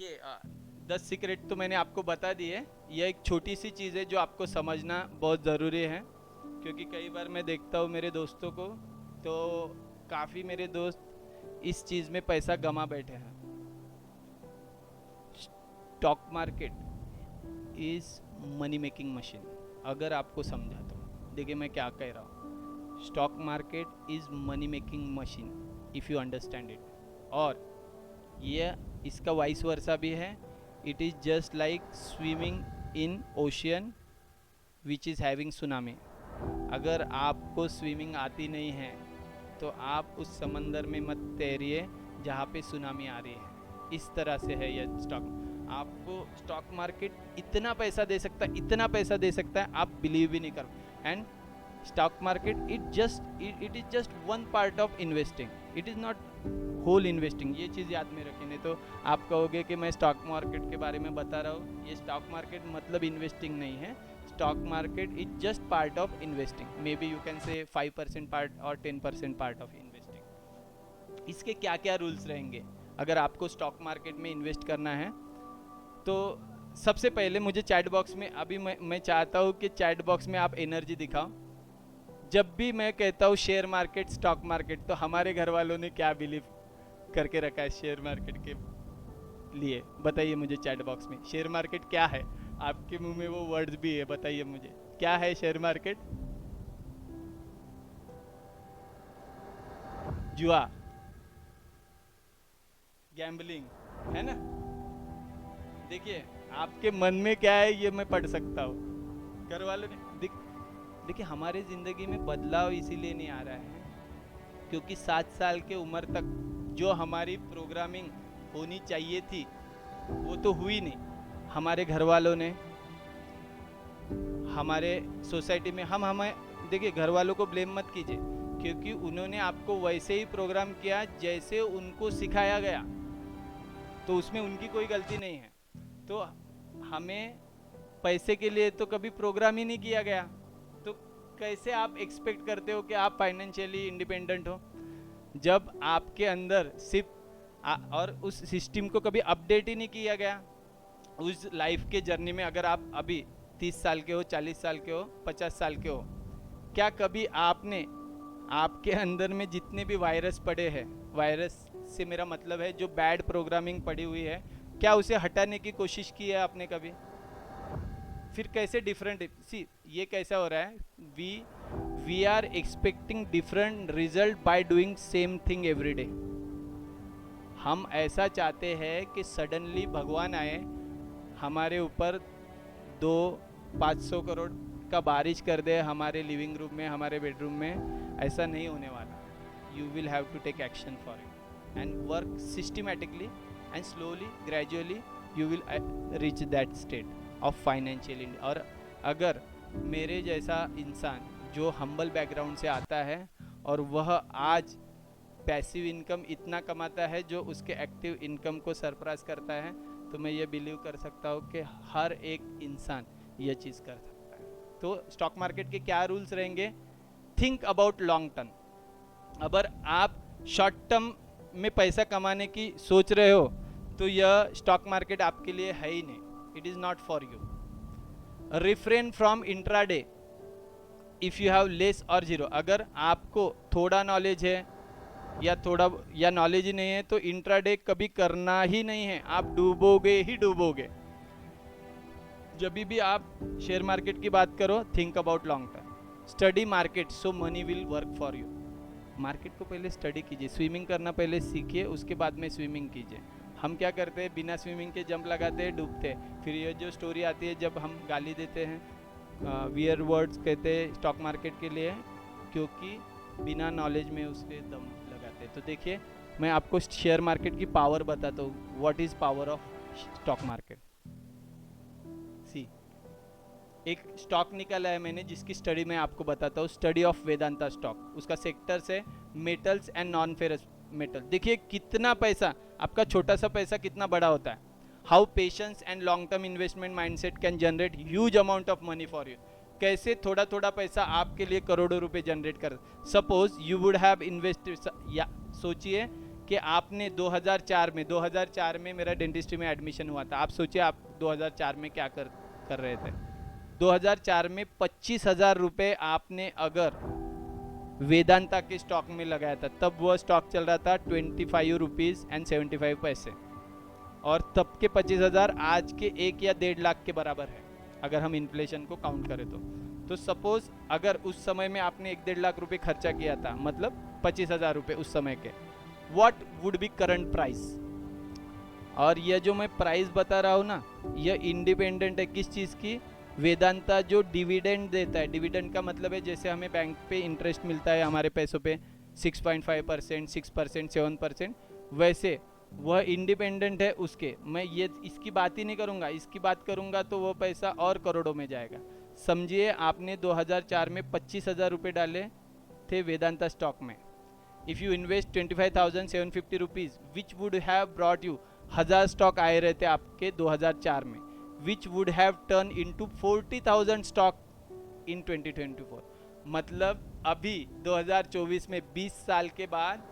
देखिए 10 सीक्रेट तो मैंने आपको बता दिए। यह एक छोटी सी चीज़ है जो आपको समझना बहुत ज़रूरी है, क्योंकि कई बार मैं देखता हूँ मेरे दोस्तों को, तो काफ़ी मेरे दोस्त इस चीज़ में पैसा गमा बैठे हैं। Stock market is money making machine. अगर आपको समझा तो देखिए मैं क्या कह रहा हूँ। Stock market is money making machine if you understand it. और ये इसका वाइस वर्सा भी है। It is just like swimming in ocean which is having tsunami. अगर आपको स्विमिंग आती नहीं है तो आप उस समंदर में मत तैरिए जहाँ पे सुनामी आ रही है। इस तरह से है यह स्टॉक। आपको स्टॉक मार्केट इतना पैसा दे सकता है, इतना पैसा दे सकता है, आप बिलीव भी नहीं कर। And stock market it is just one part of investing, it is not whole investing. ये चीज़ याद में रखें, नहीं तो आप कहोगे कि मैं स्टॉक मार्केट के बारे में बता रहा हूँ। ये स्टॉक मार्केट मतलब इन्वेस्टिंग नहीं है। Stock market is just part of investing. May be you can say 5% part और 10% पार्ट ऑफ इन्वेस्टिंग। इसके क्या क्या रूल्स रहेंगे अगर आपको स्टॉक मार्केट में इन्वेस्ट करना है? तो सबसे पहले मुझे चैट बॉक्स में अभी मैं चाहता हूँ कि चैट बॉक्स में आप एनर्जी दिखाओ। जब भी मैं कहता हूँ शेयर मार्केट, स्टॉक मार्केट, तो हमारे घर वालों ने क्या बिलीव करके रखा है शेयर मार्केट के लिए? बताइए मुझे चैट बॉक्स में शेयर मार्केट क्या है। आपके मुंह में वो वर्ड्स भी है, बताइए मुझे क्या है शेयर मार्केट? जुआ, गैम्बलिंग, है ना? देखिए आपके मन में क्या है ये मैं पढ़ सकता हूँ। घर वालों ने देखिए हमारे ज़िंदगी में बदलाव इसीलिए नहीं आ रहा है क्योंकि 7 साल के उम्र तक जो हमारी प्रोग्रामिंग होनी चाहिए थी वो तो हुई नहीं। हमारे घर वालों ने, हमारे सोसाइटी में, हम हमें देखिए घर वालों को ब्लेम मत कीजिए, क्योंकि उन्होंने आपको वैसे ही प्रोग्राम किया जैसे उनको सिखाया गया, तो उसमें उनकी कोई गलती नहीं है। तो हमें पैसे के लिए तो कभी प्रोग्राम ही नहीं किया गया, तो कैसे आप एक्सपेक्ट करते हो कि आप फाइनेंशियली इंडिपेंडेंट हो जब आपके अंदर सिर्फ और उस सिस्टम को कभी अपडेट ही नहीं किया गया उस लाइफ के जर्नी में। अगर आप अभी 30 साल के हो, 40 साल के हो, 50 साल के हो, क्या कभी आपने आपके अंदर में जितने भी वायरस पड़े हैं, वायरस से मेरा मतलब है जो बैड प्रोग्रामिंग पड़ी हुई है, क्या उसे हटाने की कोशिश की है आपने कभी? फिर कैसे डिफरेंट सी ये कैसा हो रहा है? We we are expecting different result by doing same thing every day. हम ऐसा चाहते हैं कि सडनली भगवान आए हमारे ऊपर 200-500 करोड़ का बारिश कर दे हमारे लिविंग रूम में, हमारे बेडरूम में। ऐसा नहीं होने वाला। You will have to take action for it and work systematically and slowly gradually you will reach that state of financial. और अगर मेरे जैसा इंसान जो हम्बल बैकग्राउंड से आता है और वह आज पैसिव इनकम इतना कमाता है जो उसके एक्टिव इनकम को सरप्रास करता है, तो मैं ये बिलीव कर सकता हूँ कि हर एक इंसान ये चीज़ कर सकता है। तो स्टॉक मार्केट के क्या रूल्स रहेंगे? Think about long term. अगर आप शॉर्ट टर्म में पैसा कमाने की सोच रहे हो तो यह स्टॉक मार्केट आपके लिए है ही नहीं। It is not for you. Refrain from intraday if you have less और जीरो। अगर आपको थोड़ा नॉलेज है या नॉलेज ही नहीं है तो इंट्राडे कभी करना ही नहीं है। आप डूबोगे ही डूबोगे। जब भी आप शेयर मार्केट की बात करो, think about long term. Study market so money will work for you. Market को पहले स्टडी कीजिए। स्विमिंग करना पहले सीखिए, उसके बाद में स्विमिंग कीजिए। हम क्या करते हैं, बिना स्विमिंग के जंप लगाते हैं, डूबते हैं। फिर ये जो स्टोरी आती है जब हम गाली देते हैं, वियर वर्ड्स कहते हैं स्टॉक मार्केट के लिए, क्योंकि बिना नॉलेज में उसके दम लगाते हैं। तो देखिए मैं आपको शेयर मार्केट की पावर बताता हूँ। What is power of stock market? See, एक स्टॉक निकाला है मैंने जिसकी स्टडी मैं आपको बताता हूँ। Study of Vedanta stock. उसका सेक्टर्स है metals and non ferrous metal. देखिए कितना पैसा, आपका छोटा सा पैसा कितना बड़ा होता है। How patience and long term investment mindset can generate huge amount of money for you. कैसे थोड़ा थोड़ा पैसा आपके लिए करोड़ों रुपए जनरेट कर। Suppose you would have invested, या सोचिए कि आपने 2004 में मेरा डेंटिस्ट्री में एडमिशन हुआ था। आप सोचिए आप 2004 में क्या कर रहे थे। 2004 में 25,000 रुपये आपने अगर वेदांता के स्टॉक में लगाया था, तब वह स्टॉक चल रहा था 25 रुपीज़ एंड 75 पैसे, और तब के 25,000 आज के 1 या 1.5 लाख के बराबर है अगर हम इन्फ्लेशन को काउंट करें तो सपोज अगर उस समय में आपने 1-1.5 लाख रुपए खर्चा किया था, मतलब 25,000 रुपये उस समय के, what would be current price. और यह जो मैं प्राइस बता रहा हूँ ना, यह इंडिपेंडेंट है किस चीज़ की, वेदांता जो डिविडेंड देता है। डिविडेंड का मतलब है जैसे हमें बैंक पे इंटरेस्ट मिलता है हमारे पैसों पे 6.5%, 6%, 7%, वैसे वह इंडिपेंडेंट है उसके। मैं ये इसकी बात ही नहीं करूँगा, इसकी बात करूँगा तो वो पैसा और करोड़ों में जाएगा। समझिए आपने 2004 में 25,000 रुपये डाले थे वेदांता स्टॉक में। If you invest 25,750 rupees which would have brought you, 1000 stock आए रहते आपके 2004 में, which would have turn into 40,000 stock in 2024। मतलब अभी 2024 में 20 साल के बाद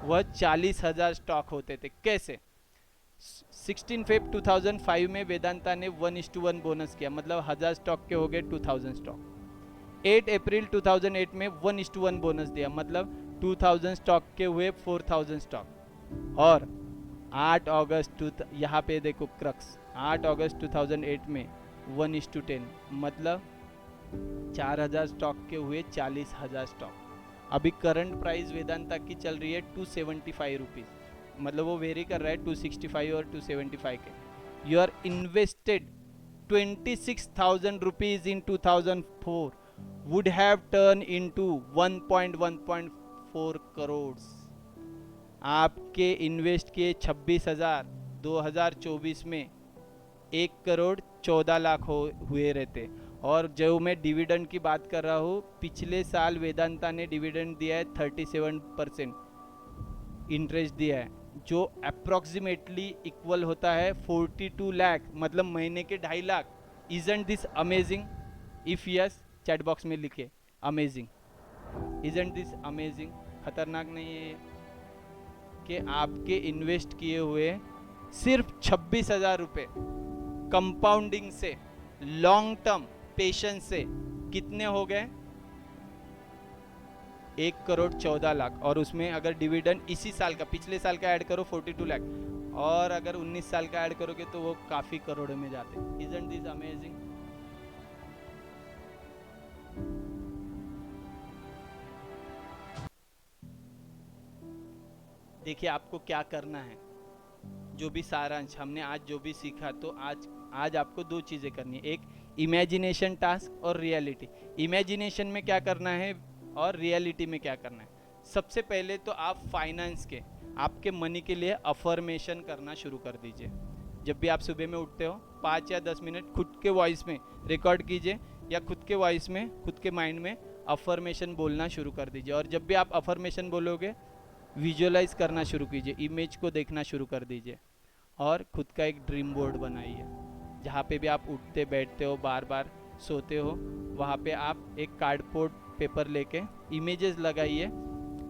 वह 40,000 स्टॉक होते थे। कैसे? 16 फेब 2005 में वेदांता ने 1:1 बोनस किया, मतलब 1000 स्टॉक के हो गए 2000 स्टॉक। 8 अप्रैल 2008 में 1:1 बोनस दिया, मतलब 2000 स्टॉक के हुए 4000 स्टॉक। और 8 अगस्त यहाँ पे देखो क्रक्स, 8 अगस्त 2008 में 1:10, मतलब 4000 स्टॉक के हुए 40,000 स्टॉक। अभी करंट प्राइस वेदांता की चल रही है 275 रुपीज़, मतलब वो वेरी कर रहा है 265 और 275 के। You are invested 26,000 rupees in 2004 would have turn into 1.4 crore. आपके इन्वेस्ट किए 26,000 2024 में 1,14,00,000 हुए रहते। और जो मैं डिविडेंड की बात कर रहा हूँ, पिछले साल वेदांता ने डिविडेंड दिया है 37% इंटरेस्ट दिया है, जो अप्रॉक्सीमेटली इक्वल होता है 42 लाख, मतलब महीने के 2.5 lakh. Isn't this amazing? If yes chat box में लिखे अमेजिंग। Isn't this amazing? खतरनाक नहीं है कि आपके इन्वेस्ट किए हुए सिर्फ 26,000 रुपये कंपाउंडिंग से, लॉन्ग टर्म पेशेंस से कितने हो गए? 1,14,00,000। और उसमें अगर डिविडेंड इसी साल का, पिछले साल का ऐड करो 42 लाख, और अगर 19 साल का ऐड करोगे तो वो काफी करोड़ों में जाते। Isn't this amazing? देखिए आपको क्या करना है, जो भी सारांश हमने आज जो भी सीखा, तो आज आपको 2 चीज़ें करनी है, एक इमेजिनेशन टास्क और रियलिटी। इमेजिनेशन में क्या करना है और रियलिटी में क्या करना है। सबसे पहले तो आप फाइनेंस के, आपके मनी के लिए अफर्मेशन करना शुरू कर दीजिए। जब भी आप सुबह में उठते हो 5 या 10 मिनट खुद के वॉइस में रिकॉर्ड कीजिए, या खुद के वॉइस में, खुद के माइंड में अफर्मेशन बोलना शुरू कर दीजिए। और जब भी आप अफर्मेशन बोलोगे, विजुअलाइज करना शुरू कीजिए, इमेज को देखना शुरू कर दीजिए, और खुद का एक ड्रीम बोर्ड बनाइए। जहाँ पे भी आप उठते बैठते हो, बार बार सोते हो, वहाँ पे आप एक कार्डबोर्ड पेपर लेके इमेजेस लगाइए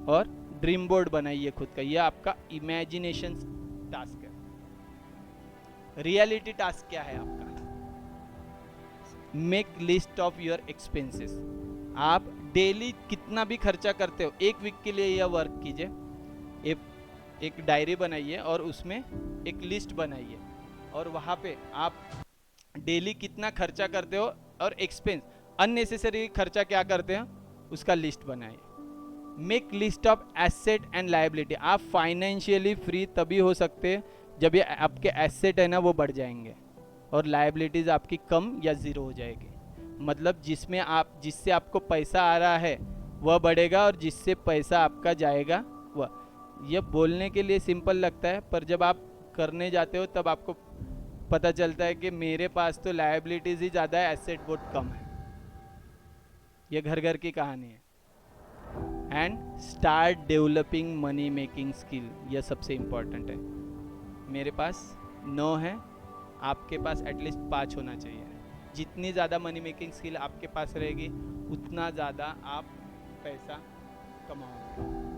और ड्रीम बोर्ड बनाइए खुद का। यह आपका इमेजिनेशन टास्क है। रियलिटी टास्क क्या है आपका? Make list of your expenses. आप डेली कितना भी खर्चा करते हो, 1 वीक के लिए यह वर्क कीजिए। एक डायरी बनाइए और उसमें एक लिस्ट बनाइए, और वहाँ पे आप डेली कितना खर्चा करते हो और एक्सपेंस, अननेसेसरी खर्चा क्या करते हैं, उसका लिस्ट बनाइए। Make list of asset and liability. आप फाइनेंशियली फ्री तभी हो सकते हैं जब ये आपके एसेट है ना वो बढ़ जाएंगे, और लायबिलिटीज आपकी कम या ज़ीरो हो जाएगी। मतलब जिससे आपको पैसा आ रहा है वह बढ़ेगा, और जिससे पैसा आपका जाएगा वह। यह बोलने के लिए सिंपल लगता है, पर जब आप करने जाते हो तब आपको पता चलता है कि मेरे पास तो लायबिलिटीज ही ज़्यादा है, एसेट बहुत कम है। यह घर घर की कहानी है। And start developing money making skill, यह सबसे इम्पॉर्टेंट है। मेरे पास 9 है, आपके पास एटलीस्ट 5 होना चाहिए। जितनी ज़्यादा मनी मेकिंग स्किल आपके पास रहेगी, उतना ज़्यादा आप पैसा कमाओगे।